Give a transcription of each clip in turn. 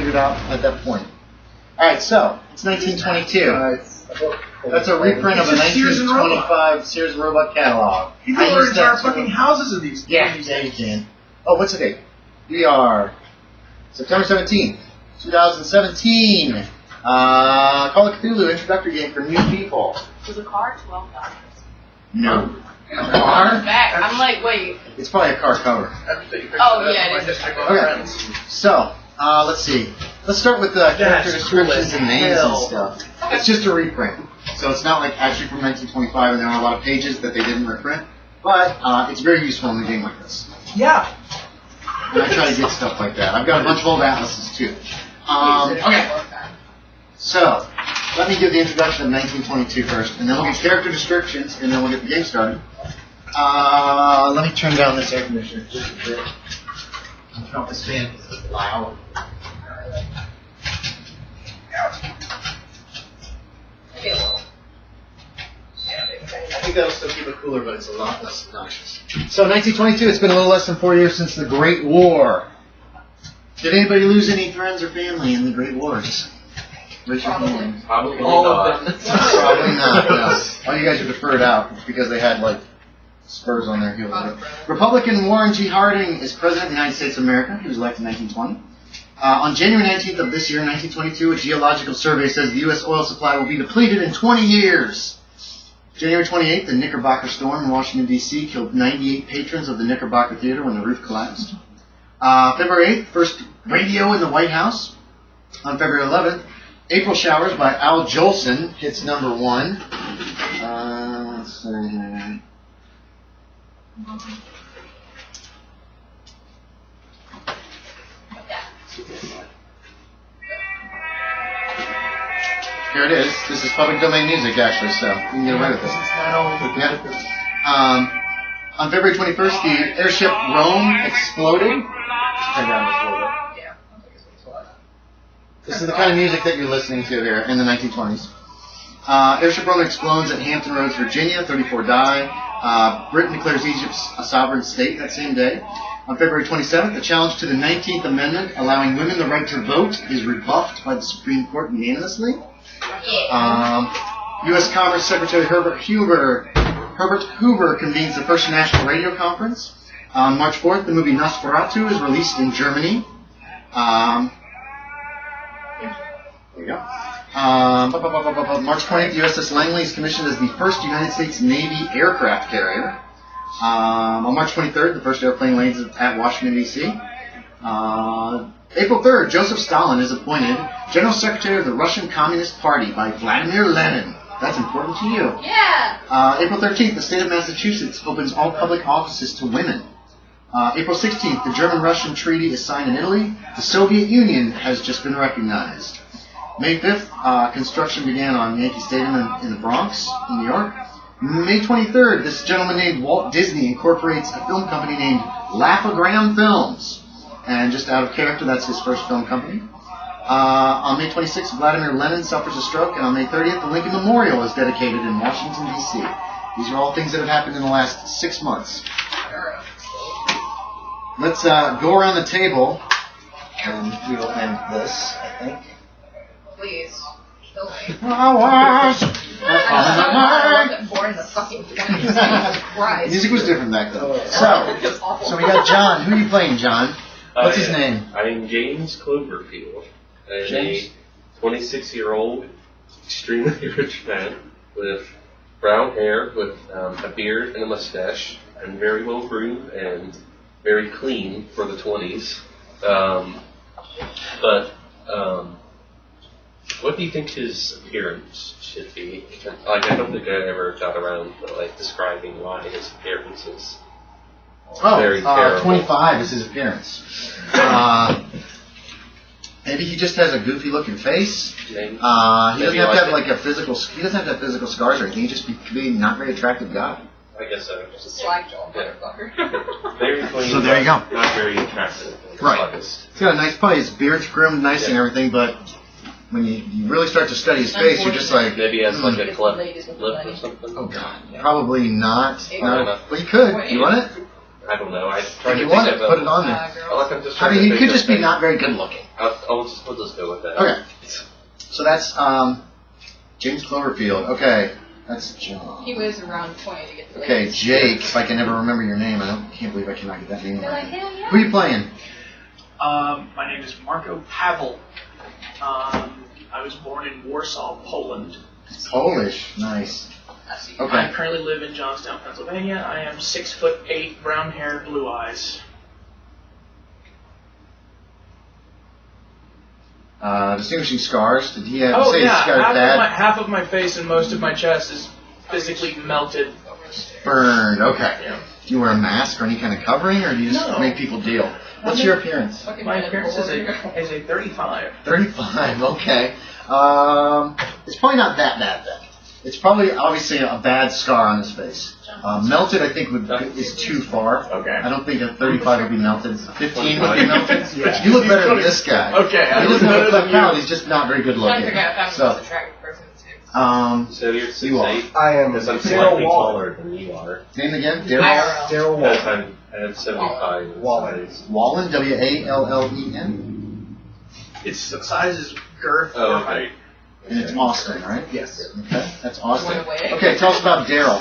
figured out at that point. All right, so it's 1922. That's a reprint of a 1925 Sears and Roebuck catalog. You can order entire fucking houses of these. Yeah, you can. Oh, what's the date? We are September 17th, 2017. Call of Cthulhu introductory game for new people. Was the car $12? No. A car? Back. I'm like, wait. It's probably a car cover. Oh, yeah, it is. Okay. So, let's see. Let's start with the character descriptions and names and stuff. It's just a reprint. So it's not like actually from 1925 and there are a lot of pages that they didn't reprint. But it's very useful in a game like this. Yeah. And I try to get stuff like that. I've got a bunch of old atlases too. Okay. So, let me give the introduction of 1922 first, and then we'll get character descriptions, and then we'll get the game started. Let me turn down this air conditioner just a bit. I don't know if this fan is loud. I think that'll still keep it cooler, but it's a lot less obnoxious. So 1922, it's been a little less than 4 years since the Great War. Did anybody lose any friends or family in the Great Wars? Probably. Probably All not. of them. Probably not, no. All you guys are deferred out because they had, like, spurs on their heels. Republican Warren G. Harding is President of the United States of America. He was elected in 1920. On January 19th of this year, 1922, a geological survey says the U.S. oil supply will be depleted in 20 years. January 28th, the Knickerbocker storm in Washington, D.C. killed 98 patrons of the Knickerbocker Theater when the roof collapsed. February 8th, first radio in the White House. On February 11th, April Showers by Al Jolson hits number 1. Let's see here. Here it is. This is public domain music, actually, so you can get away with it. Yeah. On February 21st, the airship Rome exploded. Turn down this a little bit. This is the kind of music that you're listening to here in the 1920s. Airship Rome explodes at Hampton Roads, Virginia. 34 die. Britain declares Egypt a sovereign state that same day. On February 27th, the challenge to the 19th Amendment allowing women the right to vote is rebuffed by the Supreme Court unanimously. U.S. Commerce Secretary Herbert Hoover convenes the first national radio conference. On March 4th, the movie Nosferatu is released in Germany. There you go. March 20th, USS Langley is commissioned as the first United States Navy aircraft carrier. On March 23rd, the first airplane lands at Washington, D.C. April 3rd, Joseph Stalin is appointed General Secretary of the Russian Communist Party by Vladimir Lenin. That's important to you. Yeah. April 13th, the state of Massachusetts opens all public offices to women. April 16th, the German-Russian treaty is signed in Italy. The Soviet Union has just been recognized. May 5th, construction began on Yankee Stadium in the Bronx, in New York. May 23rd, this gentleman named Walt Disney incorporates a film company named Laugh-O-Gram Films. And just out of character, that's his first film company. On May 26th, Vladimir Lenin suffers a stroke, and on May 30th, the Lincoln Memorial is dedicated in Washington, D.C. These are all things that have happened in the last 6 months. Let's go around the table, and we will end this, I think. Please. Kill me. Born in the fucking 20s. Christ. Music was different back then. So we got John. Who are you playing, John? What's his name? I'm James Cloverfield. I'm James? a 26-year-old, extremely rich man with brown hair, with a beard and a mustache. I'm very well groomed and very clean for the 20s. What do you think his appearance should be? Like, I don't think I ever got around to describing why his appearance is very terrible. 25 is his appearance. Maybe he just has a goofy-looking face. He doesn't have to have a physical. He doesn't have to have physical scars or anything. He just be not very attractive guy. I guess so. Just a slag jaw motherfucker. Very clean. So there you go. Not very attractive. Right. He's got a nice pony. His beard's groomed nice and everything, but when you really start to study his face, you're just like... Maybe he has a cleft lip or something. Oh, God. Probably not. No. Well, you could. You want it? I don't know. I tried If you to want think it, of put it on there. I'm just I mean, trying to he could think just of be things. not very good looking. We'll just go with that. Okay. So that's James Cloverfield. Okay. That's John. He weighs around 20 to get the Okay, ladies. Jake. If I can never remember your name, can't believe I cannot get that name They're like, right. hell yeah. Who are you playing? My name is Marco Pavil. I was born in Warsaw, Poland. Polish. Nice. I Okay. currently live in Johnstown, Pennsylvania. I am 6'8", brown hair, blue eyes. Distinguishing scars. Did he have Oh say yeah, he's got bad half of my face and most of my chest is physically melted. burned? Okay. Yeah. Do you wear a mask or any kind of covering, or do you just No. make people deal? What's your appearance? Fucking My bad. appearance is a 35. 35. Okay. It's probably not that bad then. It's probably obviously a bad scar on his face. Melted, I think, is too far. Okay. I don't think a 35 would be melted. 15 would be melted. Yeah. You look better than this guy. Okay, I He look doesn't have better a than cleft palate. you. He's just not very good Trying to looking. figure out if I'm the So, most attractive person too. So you're 6'8". You are. I am Because I'm Daryl slightly Waller. taller than you are. name again? Daryl IRL. Daryl Because Waller. I have 75 in Waller. size. Wallen. Wallen. Its the size is girth Oh, or okay. height. And it's Austin, right? Yes. Okay, that's Austin. One away. Okay, tell us about Daryl.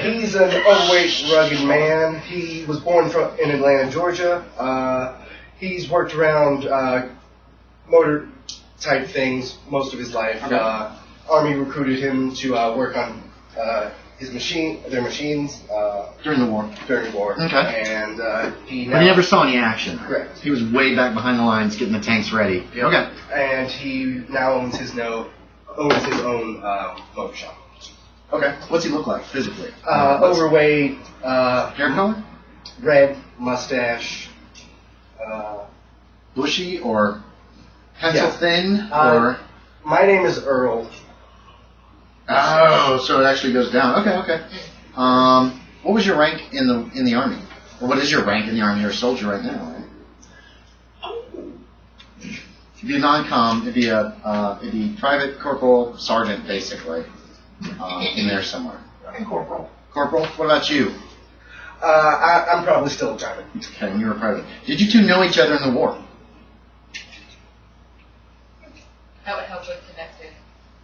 He's an overweight, rugged man. He was born in Atlanta, Georgia. He's worked around motor type things most of his life. Okay. Army recruited him to work on their machines During the war. during the war. Okay. And he But he never saw any action. Correct. He was way back behind the lines getting the tanks ready. Yep. Okay. And he now owns his own motor shop. Okay. What's he look like physically? Overweight, Hair color? red mustache. Bushy or pencil Yeah. thin or? My name is Earl. Oh, so it actually goes down. Okay, okay. What was your rank in the army? Or what is your rank in the army? You're a soldier right now, right? It'd be a non-com. It'd be private, corporal, sergeant, basically, in there somewhere. I'm corporal. Corporal. What about you? I'm probably still a private. Okay, and you were private. Did you two know each other in the war? That would help with connecting.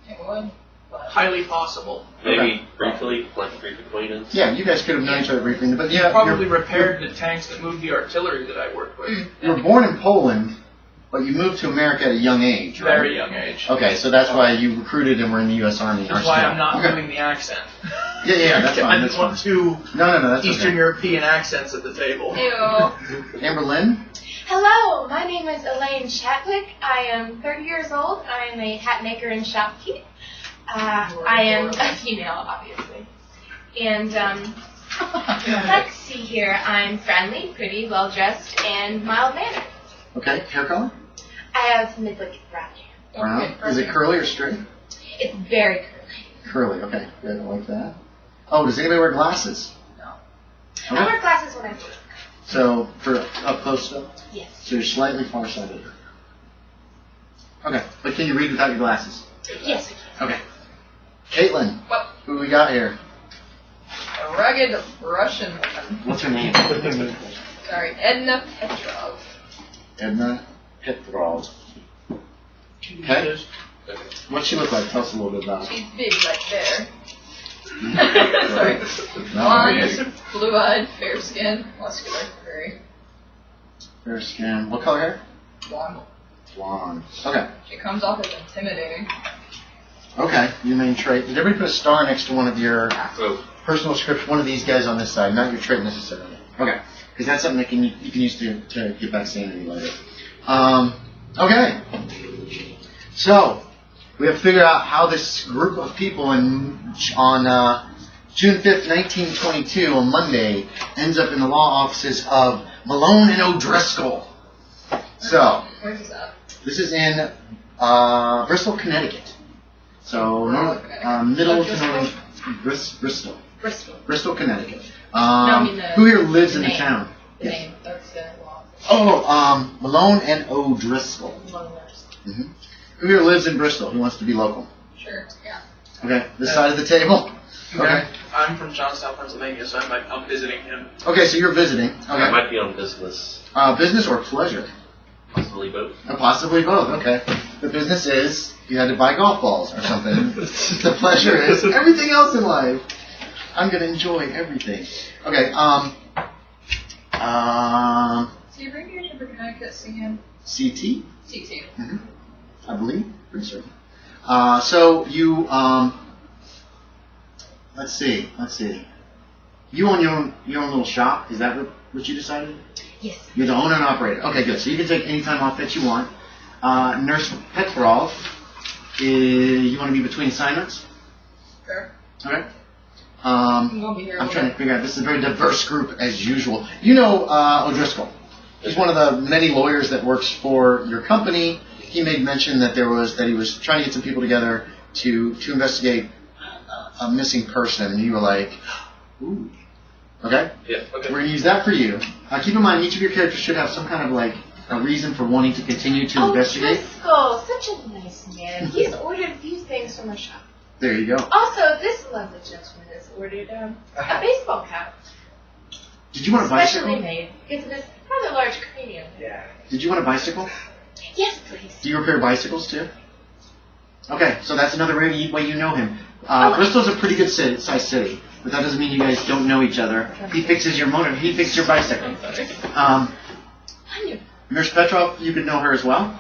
It would. Highly possible. Maybe briefly, like brief acquaintance. Yeah, you guys could have known each other briefly, but yeah, Probably repaired the tanks that moved the artillery that I worked with. you were born in Poland, but you moved to America at a young age, right? Very young age. Okay, so that's why you recruited and were in the U.S. Army. That's why I'm not Okay. doing the accent. Yeah, that's fine. I That's just want fine. two No, that's Eastern okay. European accents at the table. Ew. Amber Lynn? Hello, my name is Elaine Chatwick. I am 30 years old. I am a hat maker and shopkeep. I am a female, obviously. And let's see here. I'm friendly, pretty, well-dressed, and mild-mannered. Okay, hair color? I have mid-length brown hair. Brown. Is it curly or straight? It's very curly. Curly, okay. Good, I like that. Oh, does anybody wear glasses? I Okay. wear glasses when I work. So, for up close stuff? Yes. So you're slightly farsighted. Okay, but can you read without your glasses? Yes, I Okay. Caitlin, What? who we got here? A rugged Russian woman. What's her name? Sorry, Edna Petrov. Edna Petrov. Can Okay. you just- What's she look like? Tell us a little bit about her. She's big like there. Sorry. No, Blonde, blue-eyed, fair skin, muscular, very fair skin. What color hair? blonde. Blonde. Okay. She comes off as intimidating. Okay. Your main trait. Did everybody put a star next to one of your So, personal scripts? One of these guys on this side, not your trait necessarily. Okay. Because that's something that you can use to get back sanity later. Okay. So we have to figure out how this group of people on June 5th, 1922, on Monday, ends up in the law offices of Malone and O'Driscoll. So Where's this at? this is in Bristol, Connecticut. So Connecticut. middle to O'Driscoll? northern Bristol. Bristol. Bristol, Connecticut. I mean the- who here lives in the name. town? The Yes. name. That's the law. Oh, Malone and O'Driscoll. Loners. Mm-hmm. Who here lives in Bristol? Who wants to be local? Sure. Yeah. Okay, this side of the table. Okay. I'm from Johnstown, Pennsylvania, so I'm visiting him. Okay, so you're visiting. I Okay. might be on business. Business or pleasure? Possibly both. Possibly both, okay. The business is you had to buy golf balls or something. The pleasure is everything else in life. I'm going to enjoy everything. Okay, So your radiation for Connecticut singing CT? CT. Mm-hmm. I believe. Pretty certain. So you, let's see. You own your own little shop. Is that what you decided? Yes. You're the owner and operator. Okay, good. So you can take any time off that you want. Nurse Petrov, you want to be between assignments? Fair. Okay. I'm gonna be here. I'm trying to figure out. This is a very diverse group as usual. You know O'Driscoll. He's one of the many lawyers that works for your company. He made mention that he was trying to get some people together to investigate a missing person, and you were like, ooh. Okay? Yeah, okay. We're going to use that for you. Keep in mind, each of your characters should have some kind of a reason for wanting to continue to investigate. Driscoll, such a nice man. He's ordered a few things from our shop. There you go. Also, this lovely gentleman has ordered a baseball cap. Did you want a Specially bicycle? made because of his rather large cranium. Yeah. Did you want a bicycle? Yes, please. Do you repair bicycles too? Okay, so that's another way you know him. Oh. Bristol's a pretty good sized city, but that doesn't mean you guys don't know each other. He fixes your motor. He fixes your bicycle. Wonderful. Nurse Petrov, you could know her as well.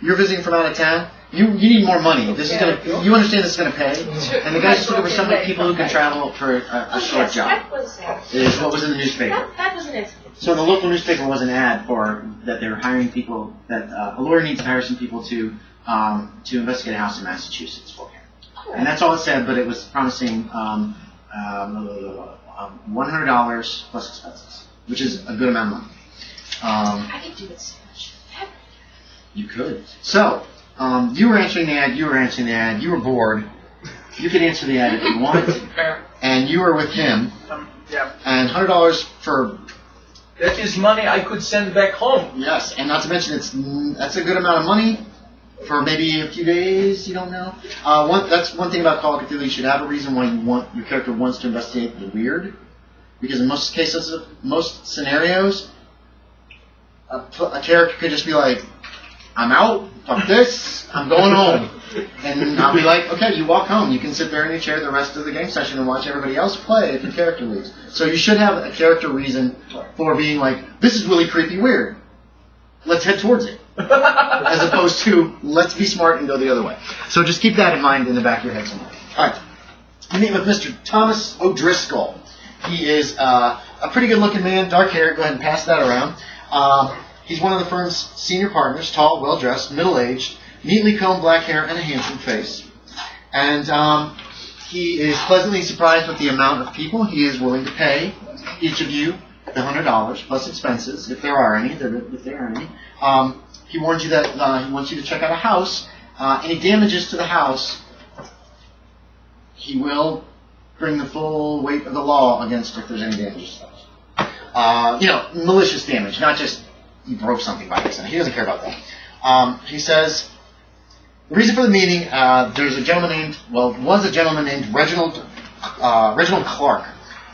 You're visiting from out of town. You need more money. This is gonna. You understand this is gonna pay. And the guy's just looking for some people who can travel for a short Yes, job. that was Is what was in the newspaper. that was an incident. So the local newspaper was an ad for that they were hiring people that a lawyer needs to hire some people to investigate a house in Massachusetts for him. And that's all it said, but it was promising $100 plus expenses, which is a good amount of money. I could do it so much better. You could. So you were answering the ad. You were bored. You could answer the ad if you want. Fair. And you were with him. Yeah. And $100 for. That is money I could send back home. Yes, and not to mention that's a good amount of money for maybe a few days. You don't know. That's one thing about Call of Cthulhu. You should have a reason why your character wants to investigate the weird, because in most cases, most scenarios, a character could just be like, "I'm out. Fuck this. I'm going home." And I'll be like, "Okay, you walk home. You can sit there in your chair the rest of the game session and watch everybody else play if your character leaves." So you should have a character reason for being like, "This is really creepy weird. Let's head towards it." As opposed to, "Let's be smart and go the other way." So just keep that in mind in the back of your head somewhere. All right. You meet with Mr. Thomas O'Driscoll. He is a pretty good-looking man, dark hair. Go ahead and pass that around. He's one of the firm's senior partners, tall, well-dressed, middle-aged, neatly combed black hair, and a handsome face. And he is pleasantly surprised with the amount of people he is willing to pay each of you the $100 plus expenses, if there are any. He warns you that he wants you to check out a house. Any damages to the house, he will bring the full weight of the law against if there's any damages to the house. Malicious damage, not just you broke something by accident. He doesn't care about that. He says, the reason for the meeting, was a gentleman named Reginald Clark,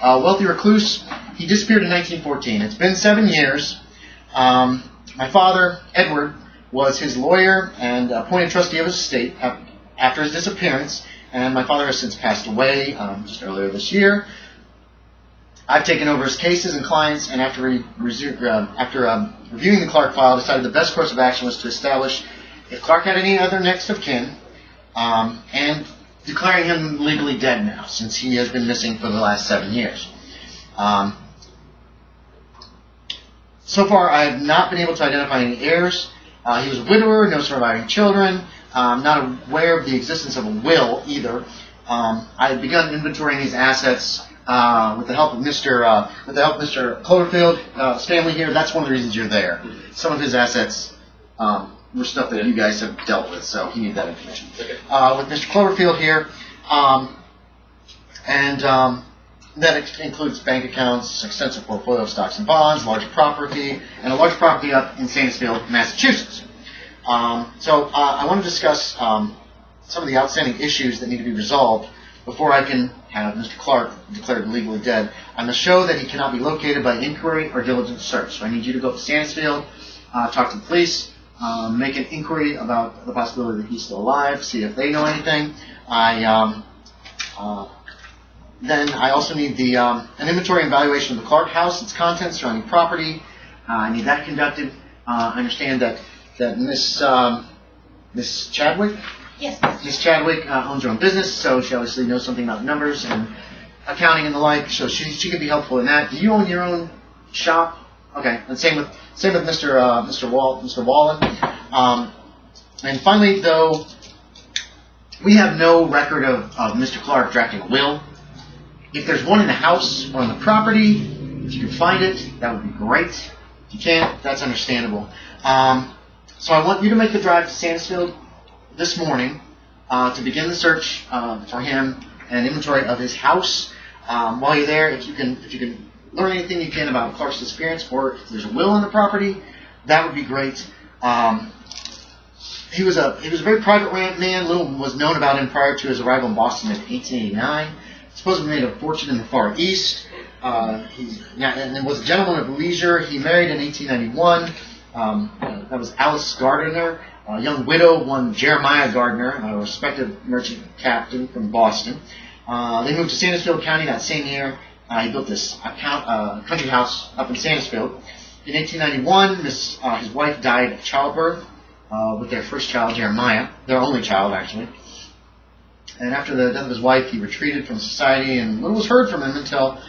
a wealthy recluse. He disappeared in 1914. It's been 7 years. My father, Edward, was his lawyer and appointed trustee of his estate after his disappearance, and my father has since passed away just earlier this year. I've taken over his cases and clients, and after reviewing the Clark file, decided the best course of action was to establish if Clark had any other next of kin, and declaring him legally dead now, since he has been missing for the last 7 years. So far, I have not been able to identify any heirs. He was a widower, no surviving children. I'm not aware of the existence of a will either. I had begun inventorying his assets with the help of Mr. Cloverfield, his family here. That's one of the reasons you're there. Some of his assets were stuff that you guys have dealt with, so he needed that information. With Mr. Cloverfield here, that includes bank accounts, extensive portfolio of stocks and bonds, large property, and a large property up in Sandisfield, Massachusetts. So I want to discuss some of the outstanding issues that need to be resolved before I can have Mr. Clark declared legally dead. I must show that he cannot be located by inquiry or diligent search. So I need you to go to Sandisfield talk to the police, make an inquiry about the possibility that he's still alive, see if they know anything. Then I also need an inventory and valuation of the Clark house, its contents, surrounding property. I need that conducted. I understand that Miss Chadwick? Yes. Miss Chadwick owns her own business, so she obviously knows something about numbers and accounting and the like, so she could be helpful in that. Do you own your own shop? Okay, and same with Mr. Wallen. And finally, though, we have no record of Mr. Clark drafting a will. If there's one in the house or on the property, if you can find it, that would be great. If you can't, that's understandable. So I want you to make the drive to Sandisfield this morning to begin the search for him and inventory of his house. While you're there, if you can learn anything you can about Clark's disappearance, or if there's a will on the property, that would be great. He was a very private man. Little was known about him prior to his arrival in Boston in 1889. Supposedly made a fortune in the Far East. And was a gentleman of leisure. He married in 1891. That was Alice Gardiner, a young widow, one Jeremiah Gardiner, a respected merchant captain from Boston. They moved to Sandisfield County that same year. He built this country house up in Sandisfield. In 1891, his wife died of childbirth with their first child, Jeremiah, their only child, actually. And after the death of his wife, he retreated from society, and little was heard from him until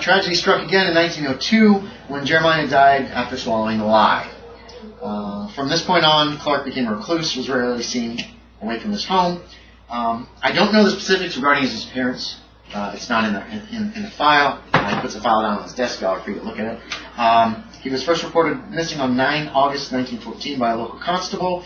tragedy struck again in 1902 when Jeremiah died after swallowing a lie. From this point on, Clark became a recluse, was rarely seen away from his home. I don't know the specifics regarding his disappearance. It's not in the file. He puts a file down on his desk. I'll free to look at it. He was first reported missing on 9 August 1914 by a local constable.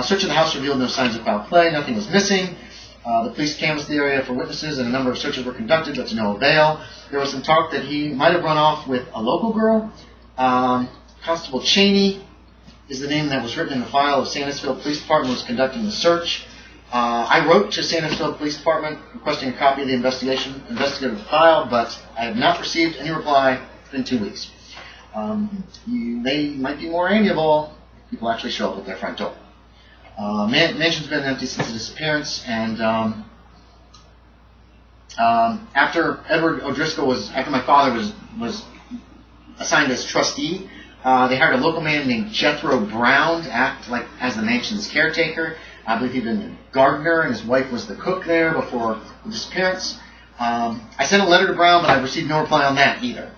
Search of the house revealed no signs of foul play. Nothing was missing. The police canvassed the area for witnesses, and a number of searches were conducted, but to no avail. There was some talk that he might have run off with a local girl. Constable Cheney is the name that was written in the file of Sandisfield Police Department was conducting the search. I wrote to Sandisfield Police Department requesting a copy of the investigative file, but I have not received any reply in 2 weeks. They might be more amiable if people actually show up at their front door. Mansion's been empty since the disappearance, and after my father was assigned as trustee, they hired a local man named Jethro Brown to act as the mansion's caretaker. I believe he'd been a gardener, and his wife was the cook there before the disappearance. I sent a letter to Brown, but I received no reply on that either.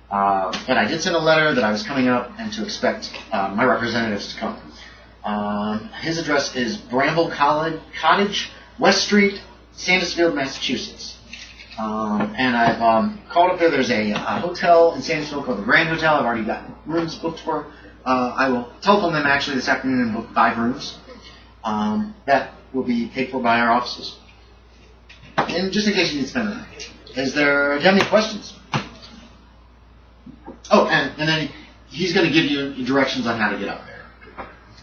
But I did send a letter that I was coming up and to expect my representatives to come. His address is Bramble Cottage, West Street, Sandisfield, Massachusetts. And I've called up there. There's a hotel in Sandisfield called the Grand Hotel. I've already got rooms booked for. I will telephone them actually this afternoon and book 5 rooms. That will be paid for by our offices. And just in case you need to spend the night. Do you have any questions? Oh, and then he's going to give you directions on how to get up there.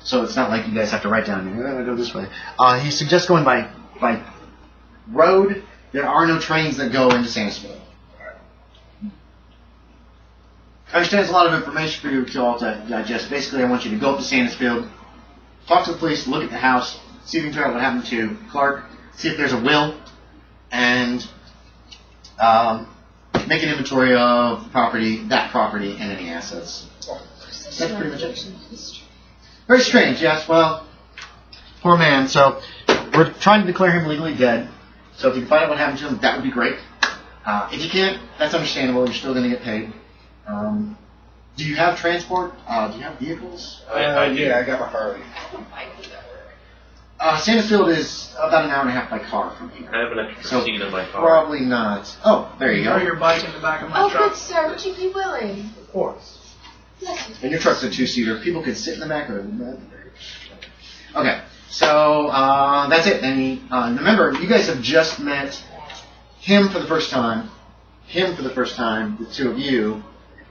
So it's not like you guys have to write down, go this way. He suggests going by road. There are no trains that go into Sandisfield. I understand there's a lot of information for you to all to digest. Basically, I want you to go up to Sandisfield, talk to the police, look at the house, see if you can figure out what happened to Clark, see if there's a will, and make an inventory of that property, and any assets. That's pretty much it. Very strange, yes. Well, poor man. So we're trying to declare him legally dead. So if you can find out what happened to him, that would be great. If you can't, that's understandable. You're still going to get paid. Do you have transport? Do you have vehicles? Yeah, I got my Harley. Sandisfield is about an hour and a half by car from here. I have an extra seat in my car. Probably not. Oh, there you go. Throw your bike in the back of my Oh, truck. good sir, would you be willing? Of course. And your truck's a 2-seater. People could sit in the back or... Okay, so that's it. And remember, you guys have just met him for the first time, the two of you,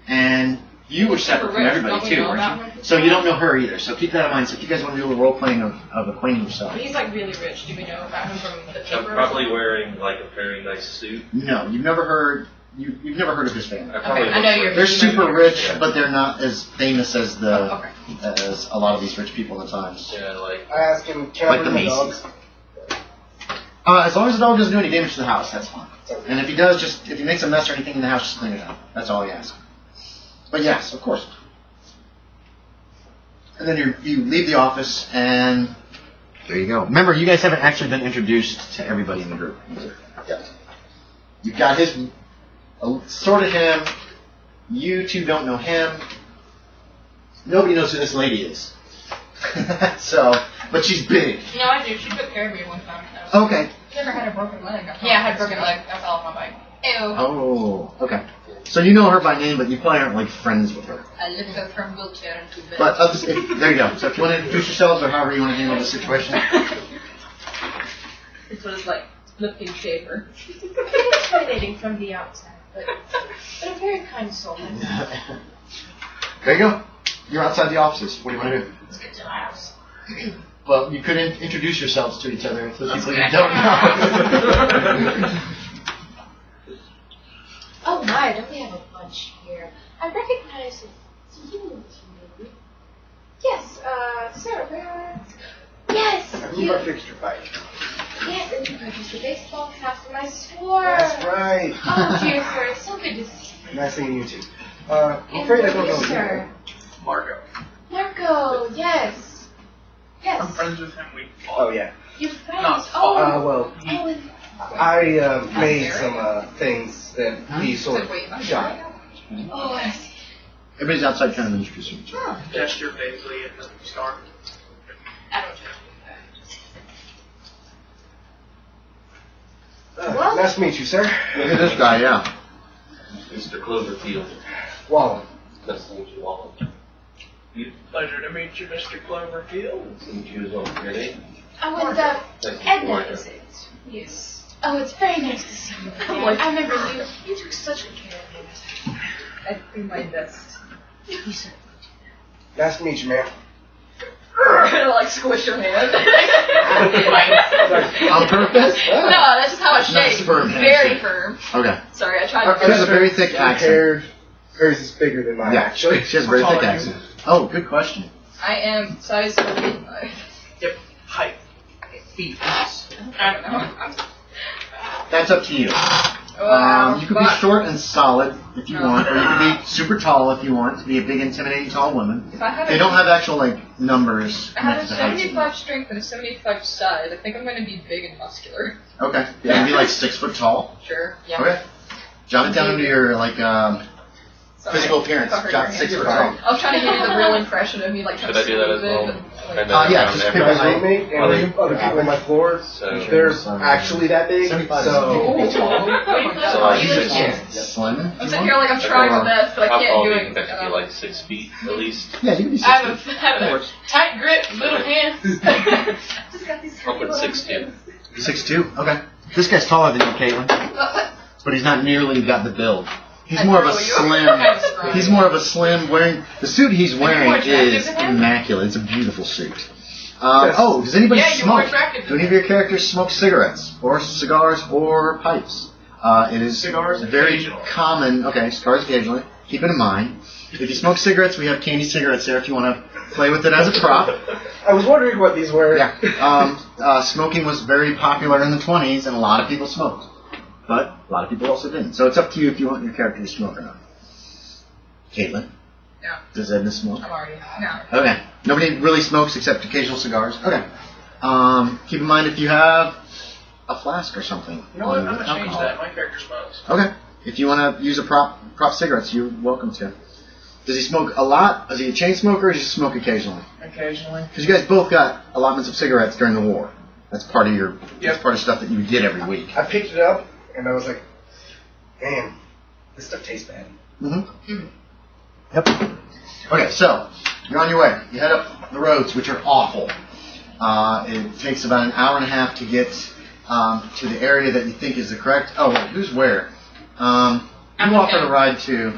and you were separate from everybody too, weren't you? So you don't know her either. So keep that in mind. So if you guys want to do a role playing of acquainting yourself. He's like really rich. Do we know about him from the paper? I'm probably wearing like a very nice suit. No, you've never heard You've never heard of his family. I know you're. They're super rich, but they're not as famous as Okay. as a lot of these rich people in the times. Yeah, like I asked him, can Like I the bring my Macy's. dog? As long as the dog doesn't do any damage to the house, that's fine. And if he does, if he makes a mess or anything in the house, just clean it up. That's all he asks. But yes, of course. And then you leave the office, and there you go. Remember, you guys haven't actually been introduced to everybody in the group. Yet. You've got sort of him. You two don't know him. Nobody knows who this lady is. But she's big. No, I do. She took care of me one time. Okay. Never had a broken leg. Yeah, I had a broken leg. I fell off my bike. Ew. Oh, okay. So you know her by name, but you probably aren't like friends with her. I lifted her from wheelchair into bed. But there you go. So if you want to introduce yourselves or however you want to handle the situation. It's what it's like. Lifting shaver. Intimidating from the outside, but a very kind soul. There you go. You're outside the offices. What do you want to do? Let's get to the house. Well, you could introduce yourselves to each other to the people you don't know. Oh my, don't we have a bunch here? I recognize some humans from the Yes, Sarah. Yes, I you. fixed your bike. Yes, and you purchased the baseball cap for my sword. That's right. Oh, dear sir, it's so good to see you. Nice seeing you too. I'm afraid I don't know. Sir. Marco. Marco, yes. I'm Yes. friends with him. We Oh yeah. You're friends. Not Oh, Well, and I made some things that he sort of shot. oh, I see. Everybody's outside kind of introducing each other. gesture vaguely at the star. I don't know. Nice to meet you, sir. Look at this guy, yeah. Mr. Cloverfield. Wallen. Nice to meet you all. Pleasure to meet you, Mr. Cloverfield. Nice to meet you as well. Your name? Oh, and Nice to meet you, Edna Marco. is it? Yes. Oh, it's very nice to see you again. I remember you. You took such good care of me. I do my best. You certainly Nice to meet you, man. I like squish your hand. On purpose? No, that's just how it It's not shakes. firm Very handshake. firm. Okay. Sorry, I tried to She has a very thick accent. Compared, hers is bigger than mine, Yeah, actually. she has a very How tall thick are you? accent. Oh, good question. I am size 45. Yep. Height. Feet. I don't know. That's up to you. You could be short and solid if you want, or you could be super tall if you want to be a big, intimidating, tall woman. If I have They don't have actual numbers I have connected a to height. 75 strength and a 75 size. I think I'm going to be big and muscular. Okay, you're gonna be like 6 foot tall. Sure. Yeah. Okay, jot it down under your Sorry. physical appearance. If I hurt Jot your 6 hand. foot tall. I was trying to give you the real impression of me, like, Should I do that as well? And then Yeah, around just every- pick My height. roommate and Other- other people on my floor, So, they're actually that big, 75 so... is so I should Slim. I'm sitting here like I'm trying my best, but I How can't tall do do you it. think I could be? Like 6 feet at least? Yeah, you can be 6 I have feet. a tight grip, little hands. Just got these I'll put 6'2". 6'2"? Okay. This guy's taller than you, Caitlin, but he's not nearly got the build. He's more of a slim. He's more of a slim. Wearing the suit he's wearing is immaculate. It's a beautiful suit. Does anybody Yeah, you're more smoke? attractive Do any of your characters smoke cigarettes or cigars or pipes? It is Cigars very occasionally. common. Okay, cigars occasionally. Keep it in mind. If you smoke cigarettes, we have candy cigarettes there if you want to play with it as a prop. I was wondering what these were. Yeah. Smoking was very popular in the 20s, and a lot of people smoked. But a lot of people also didn't. So it's up to you if you want your character to smoke or not. Caitlin? No. Does Edna smoke? I'm already. No. Okay. Nobody really smokes except occasional cigars. Okay. Keep in mind if you have a flask or something. You know what? on I'm going to change alcohol. that. My character smokes. Okay. If you want to use a prop cigarettes, you're welcome to. Does he smoke a lot? Is he a chain smoker or does he smoke occasionally? Occasionally. Because you guys both got allotments of cigarettes during the war. That's part of your. Yep. That's part of stuff that you did every week. I picked it up, and I was like, man, this stuff tastes bad. Mm-hmm. Yep. Okay, so you're on your way. You head up the roads, which are awful. It takes about an hour and a half to get to the area that you think is the correct. Oh, wait, who's where? You offered a ride to.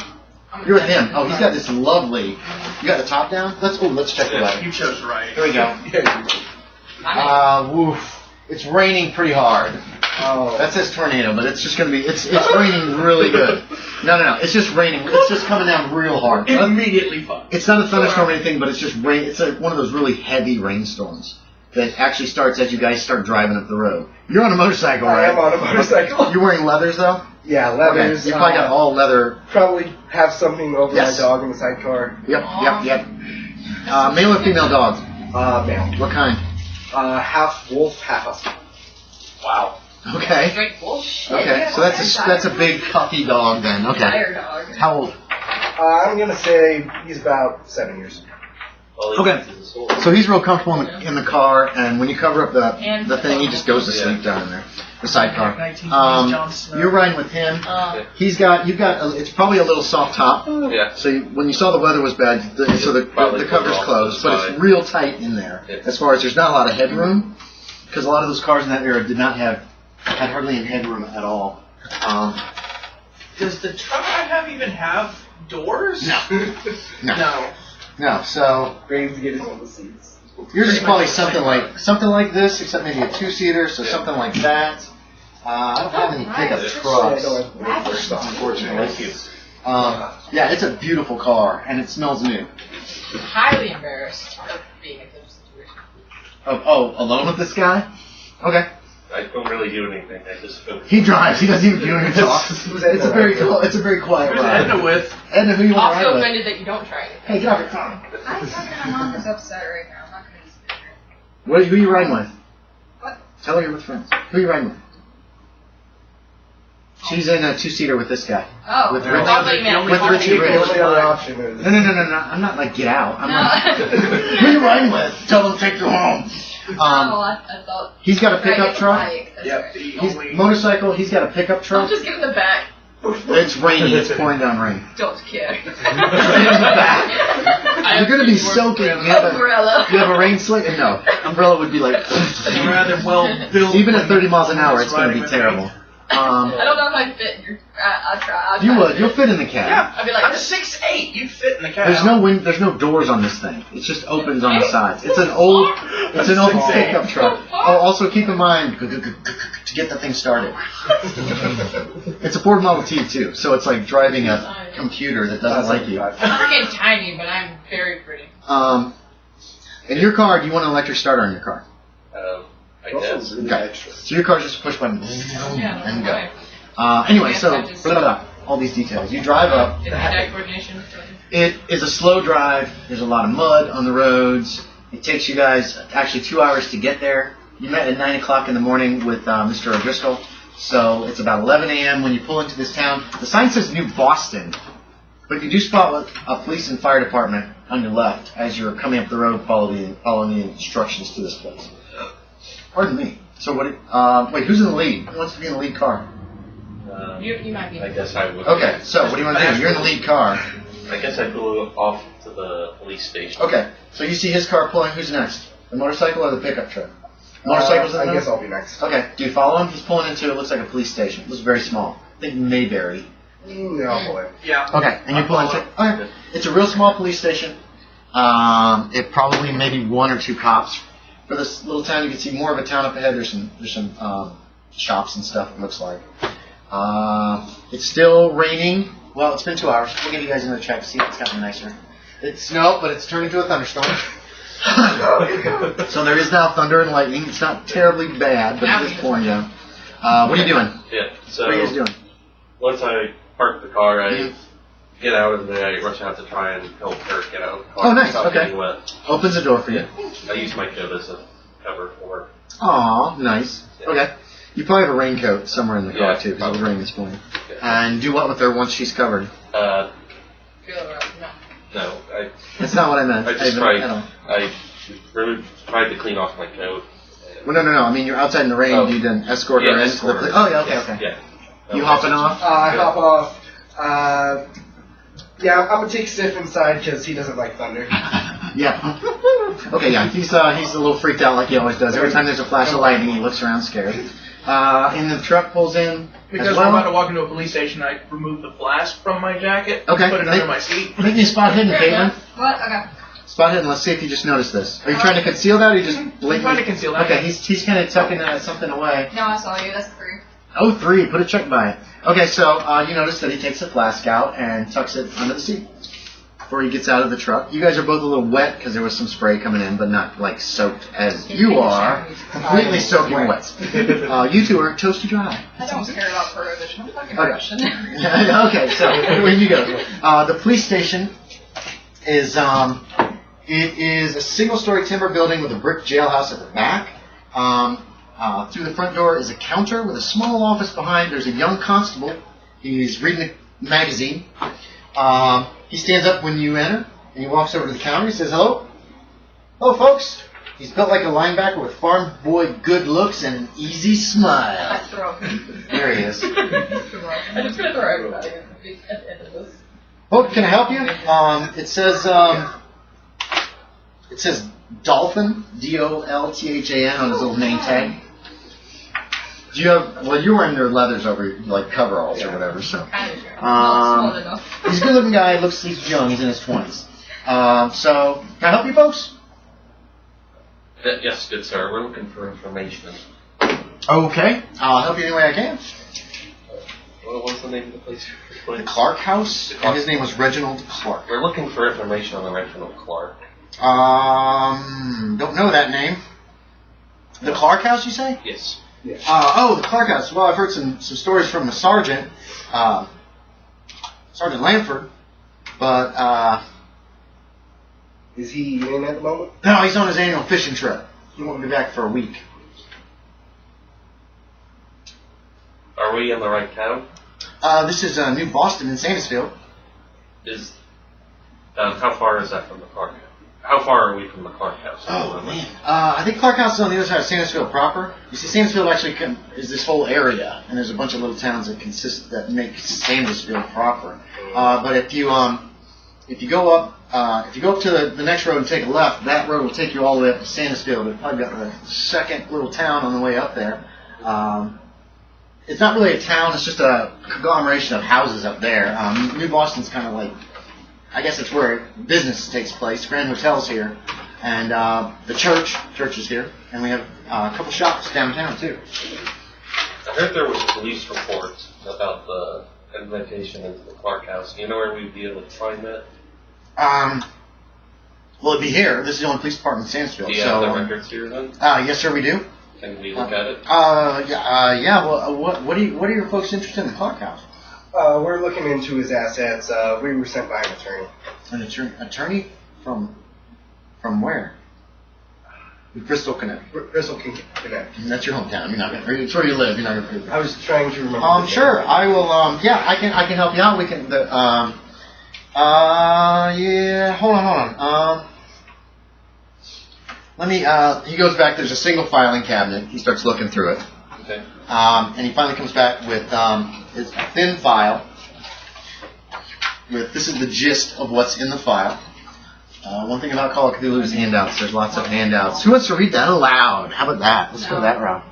You're with him. Oh, he's got this lovely. You got the top down. Let's check the weather. You chose right. Here we go. Woof. It's raining pretty hard. Oh. That says tornado, but it's just gonna be. It's raining really good. No. It's just raining. It's just coming down real hard. Immediately fun. It's not a thunderstorm or anything, but it's just rain. It's like one of those really heavy rainstorms that actually starts as you guys start driving up the road. You're on a motorcycle, right? I am on a motorcycle. You're wearing leathers, though? Yeah, leathers. Okay. You probably got all leather. Probably have something over Yes. my dog in the sidecar. Yep. Male or female dog? Male. What kind? Half wolf, half husky. Wow. Okay. Great bullshit. Okay. So that's a big puppy dog then. Okay. Fire dog. How old? I'm gonna say he's about 7 years. Okay. So he's real comfortable in the car, and when you cover up the thing, he just goes to sleep down in there, the sidecar. You're riding with him. You've got. It's probably a little soft top. Yeah. So when you saw the weather was bad, the cover's closed, but it's real tight in there. Yeah. As far as there's not a lot of headroom, because a lot of those cars in that era had hardly any headroom at all. Does the truck I have even have doors? No. So Brave to get his own seats. yours is probably something like this, except maybe a 2-seater, so something like that. I don't have any pickup trucks, unfortunately. Yeah, it's a beautiful car, and it smells new. Highly embarrassed of being in this situation. Oh, alone with this guy? Okay. I don't really do anything. I just focus. He drives. He doesn't even do any talk. It's a very quiet Who's ride. Edna with? Edna, who you want to Also ride with? offended that you don't try it. Hey, get off your tongue. I'm fucking mom is upset right now. I'm not gonna sit here. Who are you riding with? What? Tell her you're with friends. Who are you riding with? She's in a 2-seater with this guy. Oh, With I Richie. thought you meant With Richie The Rich. only other option is. No. I'm not like get out. I'm No. like, who are you riding with? Tell them to take you home. I thought. He's got a pickup Right, truck. bike, that's Yep. right. He's motorcycle. He's got a pickup I'll truck. just get in the back. It's raining. It's pouring down rain. Don't care. Get in the back. You're gonna be soaking. You Umbrella. have a rain slick? No. Umbrella would be like. Rather well built. Even at 30 miles an hour, it's gonna be terrible. I don't know if I fit in your. I'll try. You would. You'll fit in the cab. Yeah, I'd be like, I'm 6'8". You'd fit in the cab. There's no doors on this thing. It just opens on the sides. It's an old pickup truck. Oh, also keep in mind to get the thing started. It's a Ford Model T too, so it's like driving a computer that doesn't like you. I'm freaking tiny, but I'm very pretty. In your car, do you want an electric starter in your car? I guess. Okay. So your car's just a push button Yeah, and okay. go. Anyway, so all these details. You drive up. Is that coordination? It is a slow drive. There's a lot of mud on the roads. It takes you guys actually 2 hours to get there. You met at 9 o'clock in the morning with Mr. Bristol, so it's about 11 a.m. when you pull into this town. The sign says New Boston, but you do spot a police and fire department on your left as you're coming up the road following the instructions to this place. Pardon me. So wait, who's in the lead? Who wants to be in the lead car? You might be. I guess I would. Okay, so what do you want to do? You're in the lead car. I guess I'd go off to the police station. Okay, so you see his car pulling. Who's next? The motorcycle or the pickup truck? Motorcycle's in the I middle? guess I'll be next. Okay, do you follow him? He's pulling into it looks like a police station. It looks very small. I think Mayberry. No, I'll pull in. Yeah. Okay, and you pull into it. Okay. It's a real small police station. It probably maybe 1 or 2 cops. For this little town, you can see more of a town up ahead. There's some shops and stuff, it looks like. It's still raining. Well, it's been 2 hours. We'll get you guys another check to see if it's gotten nicer. It's no, but it's turned into a thunderstorm. So there is now thunder and lightning. It's not terribly bad, but it is pouring down. What are you doing? Yeah. So What are you guys doing? once I park the car, I get out of there. I rush out to try and help her get out of the car. Oh, nice, without okay. getting wet. Opens the door for you. I use my coat as a cover for her. Aw, nice. Yeah. Okay. You probably have a raincoat somewhere in the car Yeah, too, because it was probably. raining this morning. And do what with her once she's covered? Feel it right now. No, That's not what I meant. I just I tried. I really tried to clean off my coat. Well, no. I mean, you're outside in the rain. Oh. You then escort her into the place. Oh, yeah. Okay. Yeah. You hopping off? I hop off. Yeah, I'm gonna take Sif inside because he doesn't like thunder. Yeah. Okay. Yeah. He's a little freaked out like he always does. Every time there's a flash of lightning, he looks around scared. And the truck pulls in Because as we're about to well. walk into a police station, I remove the flask from my jacket, Okay. put it under my seat. Make me a spot hidden, Caitlin. What? Okay. Spot hidden. Let's see if you just noticed this. Are you trying to conceal that, or you just I'm blatantly? trying to conceal that. Okay, he's kind of tucking something away. No, I saw you. That's 3. Oh, 3. Put a check by it. Okay, so you notice that he takes the flask out and tucks it under the seat before he gets out of the truck. You guys are both a little wet because there was some spray coming in, but not like soaked as you are. Completely soaking wet. You two are toasty dry. I don't care about prohibition. I'm fucking Okay. Russian. Okay, so when you go, the police station is it is a single-story timber building with a brick jailhouse at the back. Through the front door is a counter with a small office behind. There's a young constable. He's reading a magazine. He stands up when you enter, and he walks over to the counter. He says, "Hello. Hello, folks." He's built like a linebacker with farm boy good looks and an easy I smile. throw him. There he is. I'm just gonna throw everybody at the end of this. Oh, can I help you? It says Dolphin, Dolthan, on his little name tag. Do you have? Well, you're wearing their leathers over like coveralls or whatever. So Kind of sure. Not small enough. he's a good-looking guy. He's young. He's in his 20s. So can I help you, folks? Yes, good sir. We're looking for information. Okay, I'll help you any way I can. What's the name of the place? The Clark House, and his name was Reginald Clark. We're looking for information on the Reginald Clark. Don't know that name. The Clark House, you say? Yes. The Clark House. Well, I've heard some stories from the sergeant, Sergeant Lanford, but Is he in at the moment? no, he's on his annual fishing trip. He won't be back for a week. Are we in the right town? This is New Boston in Sandisfield. How far is that from the Clark? How far are we from the Clark House? Oh, man. I think Clark House is on the other side of Sandisfield proper. You see, Sandisfield actually is this whole area, and there's a bunch of little towns that make Sandisfield proper. But if you go up to the next road and take a left, that road will take you all the way up to Sandisfield. It's probably got the second little town on the way up there. It's not really a town, it's just a conglomeration of houses up there. New Boston's kind of like, I guess it's where business takes place. Grand Hotel's here, and the church is here, and we have a couple shops downtown too. I heard there was a police report about the invitation into the Clark House. Do you know where we'd be able to find that? Well, it'd be here. This is the only police department in Sandisfield. Do you have the records here then? Yes, sir, we do. Can we look at it? Yeah. Well, what are your folks interested in the Clark House? We're looking into his assets. We were sent by an attorney. An attorney from where? Bristol, Connecticut. Bristol, Connecticut. That's your hometown. You're not gonna. It's where you live. You're not gonna prove it. I was trying to remember. Sure. I will. Yeah, I can help you out. We can. Yeah. Hold on. Let me. He goes back. There's a single filing cabinet. He starts looking through it. Okay. And he finally comes back with his thin file. This is the gist of what's in the file. One thing about Call of Cthulhu is handouts. There's lots of handouts. Who wants to read that aloud? How about that? Let's go that route.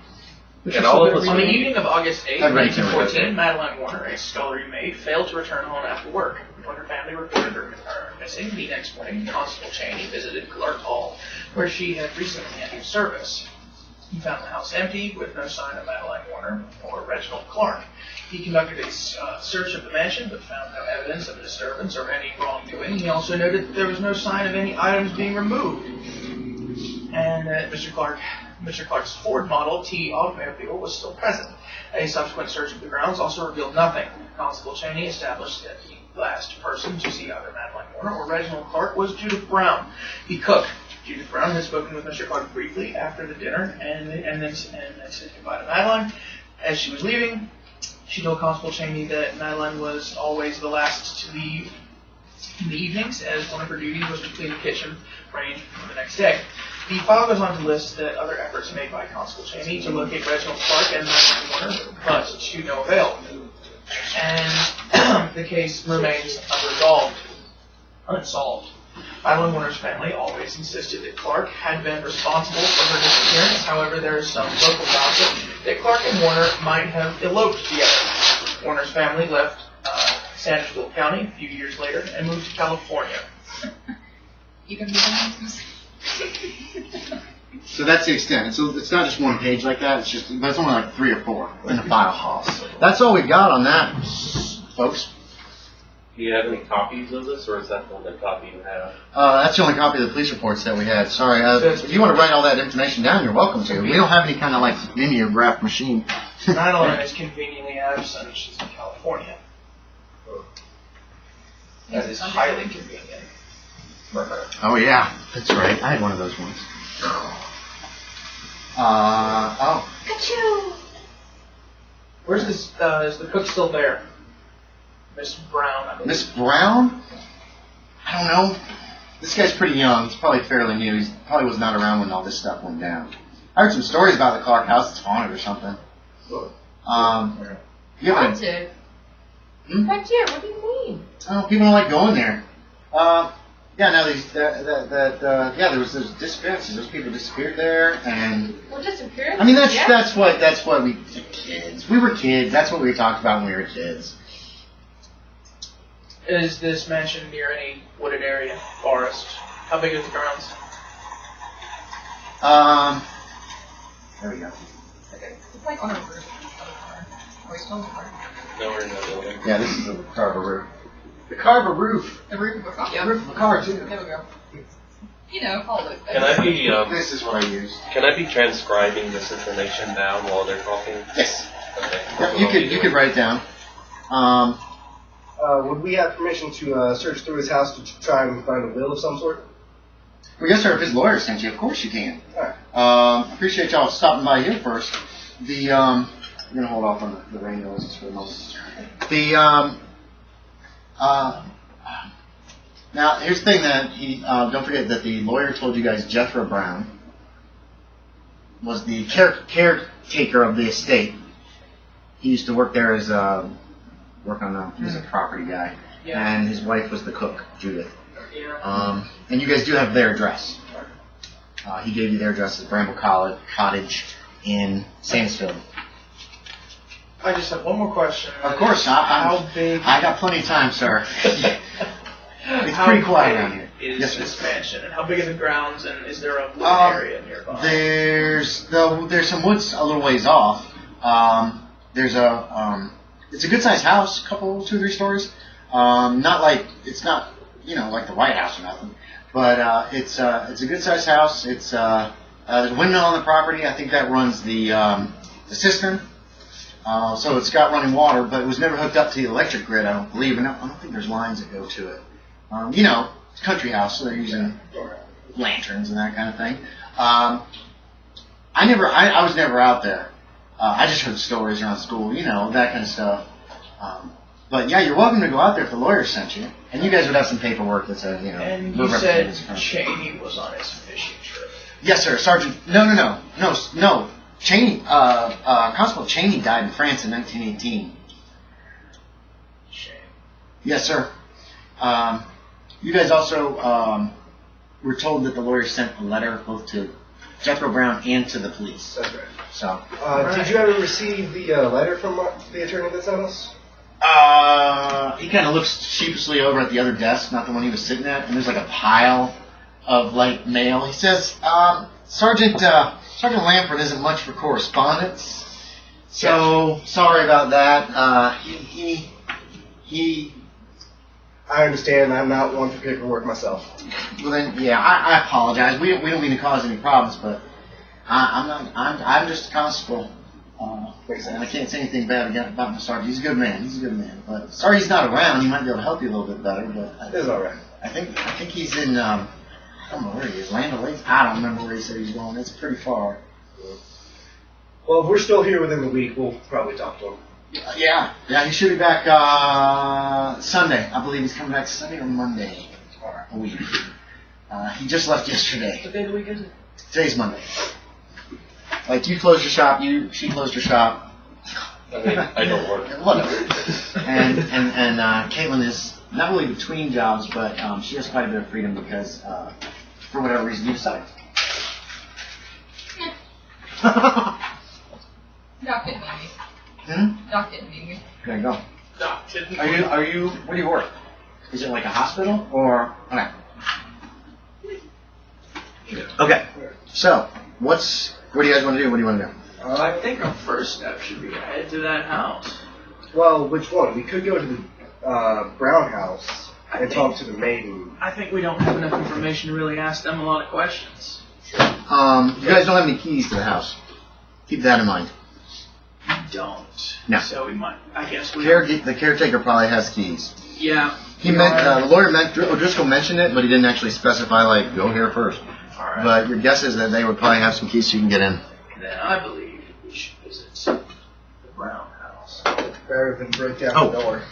And all of us On the evening of August 8, I'm ready to. 1914, Madeline Warner, a scullery maid, failed to return home after work. When her family reported her missing, the next morning, Constable Cheney visited Clark Hall, where she had recently entered service. He found the house empty, with no sign of Madeline Warner or Reginald Clark. He conducted a search of the mansion, but found no evidence of a disturbance or any wrongdoing. He also noted that there was no sign of any items being removed. And that Mr. Clark's Ford Model T automobile was still present. A subsequent search of the grounds also revealed nothing. Constable Cheney established that the last person to see either Madeline Warner or Reginald Clark was Judith Brown, the cook. Judith Brown had spoken with Mr. Clark briefly after the dinner and then said goodbye to Madeline. As she was leaving, she told Constable Cheney that Madeline was always the last to leave in the evenings, as one of her duties was to clean the kitchen range for the next day. The file goes on to list the other efforts made by Constable Cheney to locate Reginald Clark and Madeline Warner, but to no avail. And the case remains unsolved. Madeline Warner's family always insisted that Clark had been responsible for her disappearance. However, there is some local gossip that Clark and Warner might have eloped together. Warner's family left Sandisfield County a few years later and moved to California. You can be So that's the extent. So it's not just one page like that. But it's only like 3 or 4 in the file. That's all we got on that, folks. Do you have any copies of this, or is that the only copy you have? That's the only copy of the police reports that we had. Sorry. If you want to write all that information down, you're welcome to. We don't have any kind of like mimeograph machine. 9/11 is conveniently absent. She's in California. That is highly convenient for her. Oh yeah, that's right. I had one of those ones. Oh. Achoo! Where's this? Is the cook still there? Miss Brown, I believe. Miss Brown? I don't know. This guy's pretty young. He's probably fairly new. He probably was not around when all this stuff went down. I heard some stories about the Clark house that's haunted or something. You have Haunted? Haunted? What do you mean? Oh, people don't like going there. Yeah, now there was those disappearances. Those people disappeared there, and Well, disappeared? I mean that's Yeah. what we kids. We were kids. That's what we talked about when we were kids. Is this mansion near any wooded area, forest? How big is the grounds? There we go. It's like on a roof. Or it's on the roof. No, we're in that building. Yeah, this is the Carver roof. The Carver roof. The roof of a car. Yeah, roof of a car too. There we go. You know, all those Can I be This is what I use. Can I be transcribing this information down while they're talking? Yes. Okay. Yeah, you could write it down. Would we have permission to search through his house to try and find a will of some sort? Well, yes, sir. If his lawyer sent you, of course you can. Alright. Appreciate y'all stopping by here first. I'm gonna hold off on the rain noises for a moment. Now here's the thing that he. Don't forget that the lawyer told you guys Jethro Brown was the caretaker of the estate. He used to work there as he was a property guy, Yeah. and his wife was the cook, Judith. Yeah. And you guys do have their address. He gave you their address at Bramble Cottage in Sandisfield. I just have one more question. Of course, How big? I got plenty of time, sir. It's How pretty quiet big around here. Is Yes, this sir. mansion, and how big are the grounds, and is there a wood area nearby? There's some woods a little ways off. It's a good sized house, couple 2 or 3 stories. It's not like the White House or nothing, but it's a good sized house. It's there's a windmill on the property. I think that runs the cistern. So it's got running water, but it was never hooked up to the electric grid, I don't believe, and I don't think there's lines that go to it. It's a country house, so they're using lanterns and that kind of thing. I was never out there. I just heard stories around school, that kind of stuff. But yeah, you're welcome to go out there if the lawyer sent you, and you guys would have some paperwork that says, And we're you said representatives. Cheney was on his fishing trip. Yes, sir, Sergeant. No. Cheney, Constable Cheney died in France in 1918. Shame. Yes, sir. You guys also were told that the lawyer sent a letter both to Jethro Brown and to the police. That's right. So, Did you ever receive the letter from the attorney that sent us? he kind of looks sheepishly over at the other desk, not the one he was sitting at, and there's like a pile of like mail. He says, Sergeant Lamford isn't much for correspondence, so sorry about that. I understand. I'm not one for paperwork myself. Well then, yeah, I apologize. We don't mean to cause any problems, but I'm just a constable. And I can't say anything bad about my sergeant. He's a good man. But sorry he's not around. He might be able to help you a little bit better. But It's all right. I think he's in. I don't know where he is. Land O'Lakes. I don't remember where he said he's going. It's pretty far. Well, if we're still here within the week, we'll probably talk to him. Yeah. He should be back Sunday. I believe he's coming back Sunday or Monday for a week. He just left yesterday. What day of the week is it? Today's Monday. Like you closed your shop, she closed her shop. I don't work. Whatever. And Caitlin is not really between jobs, but she has quite a bit of freedom because for whatever reason you decided. Doc didn't need me. Doc didn't need me. There you go. Doc didn't. Are you? Where do you work? Is it like a hospital or? Okay. Okay. So, what do you guys want to do? What do you want to do? I think our first step should be to head to that house. Well, which one? We could go to the Brown house and talk to the maiden. I think we don't have enough information to really ask them a lot of questions. You guys don't have any keys to the house. Keep that in mind. We don't. No. So we might. I guess we. The caretaker probably has keys. Yeah. The lawyer O'Driscoll mentioned it, but he didn't actually specify, like, go here first. All right. But your guess is that they would probably have some keys so you can get in. Then I believe we should visit the Brown house. Better than break down the door.